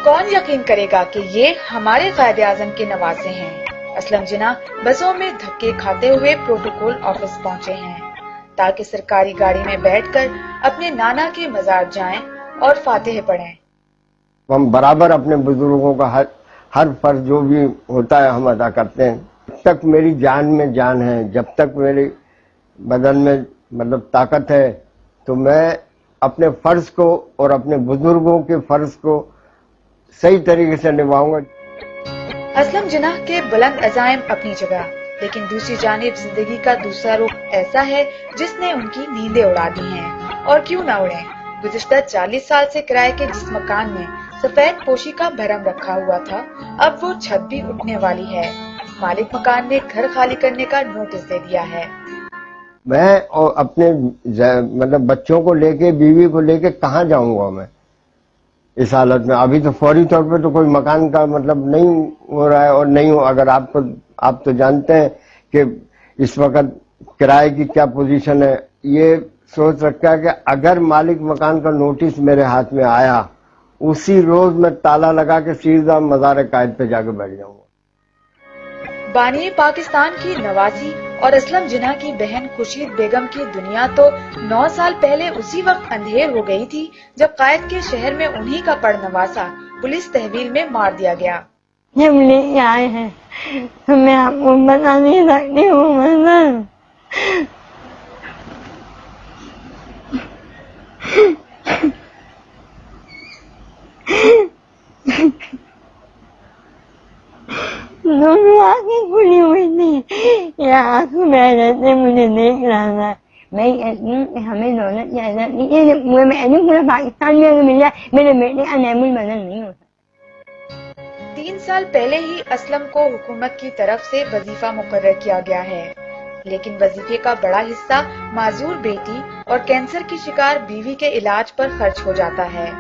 کون یقین کرے گا کہ یہ ہمارے قائد اعظم کے نواسے ہیں؟ اسلم جناح بسوں میں دھکے کھاتے ہوئے پروٹوکول آفس پہنچے ہیں تاکہ سرکاری گاڑی میں بیٹھ کر اپنے نانا کے مزار جائیں اور فاتحے پڑھیں۔ ہم برابر اپنے بزرگوں کا ہر فرض جو بھی ہوتا ہے ہم ادا کرتے ہیں۔ جب تک میری جان میں جان ہے، جب تک میری بدن میں طاقت ہے، تو میں اپنے فرض کو اور اپنے بزرگوں کے فرض کو صحیح طریقے سے نبھاؤں گا۔ اسلم جناح کے بلند عزائم اپنی جگہ، لیکن دوسری جانب زندگی کا دوسرا رخ ایسا ہے جس نے ان کی نیندیں اڑا دی ہیں، اور کیوں نہ اڑیں۔ گزشتہ 40 سال سے کرائے کے جس مکان میں سفید پوشی کا بھرم رکھا ہوا تھا، اب وہ چھت بھی اٹھنے والی ہے۔ مالک مکان نے گھر خالی کرنے کا نوٹس دے دیا ہے۔ میں اور اپنے بچوں کو لے کے، بیوی کو لے کے کہاں جاؤں گا میں اس حالت میں؟ ابھی تو فوری طور پہ تو کوئی مکان کا نہیں ہو رہا ہے، اور نہیں ہو۔ اگر آپ تو جانتے ہیں کہ اس وقت کرائے کی کیا پوزیشن ہے۔ یہ سوچ رکھا ہے کہ اگر مالک مکان کا نوٹس میرے ہاتھ میں آیا، اسی روز میں تالا لگا کے سیدھا مزار قائد پہ جا کے بیٹھ جاؤں گا۔ بانی پاکستان کی نواسی اور اسلم جناح کی بہن خورشید بیگم کی دنیا تو 9 سال پہلے اسی وقت اندھیر ہو گئی تھی جب قائد کے شہر میں انہی کا پڑ نواسا پولیس تحویل میں مار دیا گیا۔ جب لے کے آئے ہیں تو میں آپ کو بتا نہیں سکتی ہوں۔ دونوں آنکھیں کھلی ہوئی تھی، یہ آنکھوں میں رہتے مجھے دیکھ رہا تھا۔ میں کہتی ہوں کہ ہمیں دولت کی عزت نہیں، پورے پاکستان میں اگر مل جائے میرے بیٹے کا نعم البدل نہیں ہو سکتا۔ 3 سال پہلے ہی اسلم کو حکومت کی طرف سے وظیفہ مقرر کیا گیا ہے، لیکن وظیفے کا بڑا حصہ معذور بیٹی اور کینسر کی شکار بیوی کے علاج پر خرچ ہو جاتا ہے۔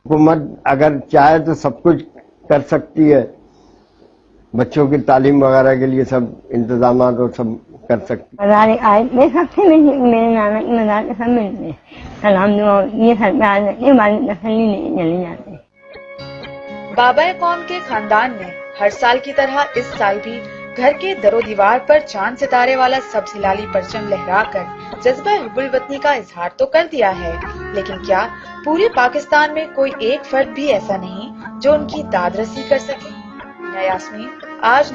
حکومت اگر چاہے تو سب کچھ کر سکتی ہے، بچوں کی تعلیم وغیرہ کے لیے سب انتظامات وہ سب کر سکتی ہے۔ مزار قائد میں سب سے میرے نانا کے مزار کے سب ملتے ہیں، سلام دعا یہ سب آ جاتے والد تسلی لے چلے جاتے ہیں۔ بابا قوم کے خاندان نے ہر سال کی طرح اس سال بھی گھر کے در و دیوار پر چاند ستارے والا سبز ہلالی پرچم لہرا کر جذبہ حب الوطنی کا اظہار تو کر دیا ہے، لیکن کیا پورے پاکستان میں کوئی ایک فرد بھی ایسا نہیں جو ان کی داد رسی کر سکے؟ یاسمین آج